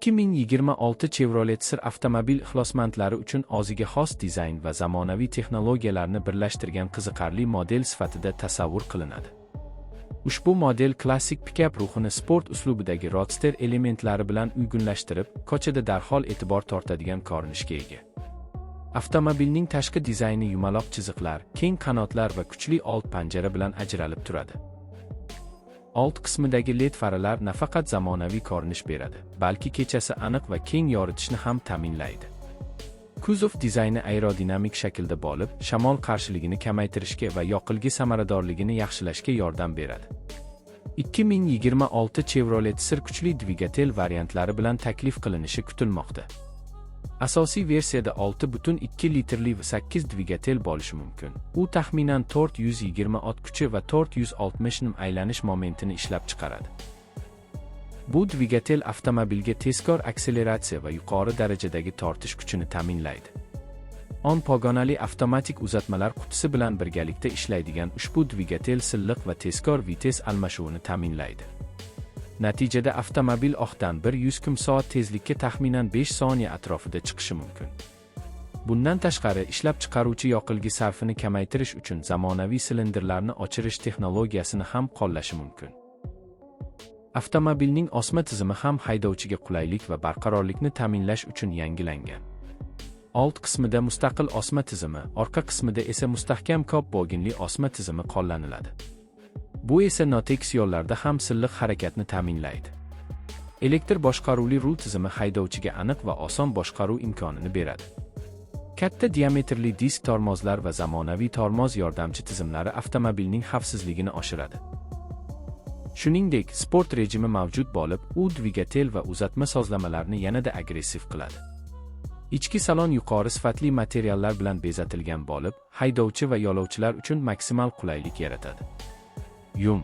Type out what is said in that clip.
2026 Chevrolet Sir avtomobil ixlosmandlari uchun o'ziga xos dizayn va zamonaviy texnologiyalarni birlashtirgan qiziqarli model sifatida tasavvur qilinadi. Ushbu model klassik pikap ruhini sport uslubidagi roadster elementlari bilan uyg'unlashtirib, ko'chada darhol e'tibor tortadigan ko'rinishga ega. Avtomobilning tashqi dizayni yumaloq chiziqlar, keng qanotlar va kuchli old panjara bilan ajralib turadi. Old qismidagi LED faralar nafaqat zamonaviy ko'rinish beradi, balki kechasi aniq va keng yoritishni ham ta'minlaydi. Kuzov dizayni aerodinamik shaklda bo'lib, shamol qarshiligini kamaytirishga va yoqilg'i samaradorligini yaxshilashga yordam beradi. 2026 Chevrolet Sir kuchli dvigatel variantlari bilan taklif qilinishi kutilmoqda. Asosiy versiyada 6,2 litrli va 8 dvigatel bo'lishi mumkin. U taxminan 420 ot kuchi va 460 Nm aylanish momentini ishlab chiqaradi. Bu dvigatel avtomobilga tezkor akseleratsiya va yuqori darajadagi tortish kuchini ta'minlaydi. 10 pogonali avtomatik uzatmalar qutisi bilan birgalikda ishlaydigan ushbu dvigatel silliq va tezkor vites almashuvini ta'minlaydi. Natijada avtomobil oqdan 100 km/s tezlikka taxminan 5 soniya atrofida chiqishi mumkin. Bundan tashqari, ishlab chiqaruvchi yoqilg'i sarfini kamaytirish uchun zamonaviy silindrlarni o'chirish texnologiyasini ham qo'llashi mumkin. Avtomobilning osma tizimi ham haydovchiga qulaylik va barqarorlikni ta'minlash uchun yangilangan. Old qismida mustaqil osma tizimi, orqa qismida esa mustahkam ko'p bo'ginli osma tizimi qo'llaniladi. Bu esa notekis yo'llarda ham silliq harakatni ta'minlaydi. Elektr boshqaruvli rul tizimi haydovchiga aniq va oson boshqaruv imkonini beradi. Katta diametrli disk tormozlar va zamonaviy tormoz yordamchi tizimlari avtomobilning xavfsizligini oshiradi. Shuningdek, sport rejimi mavjud bo'lib, u dvigatel va uzatma sozlamalarni yanada agressiv qiladi. Ichki salon yuqori sifatli materiallar bilan bezatilgan bo'lib, haydovchi va yo'lovchilar uchun maksimal qulaylik yaratadi. Yum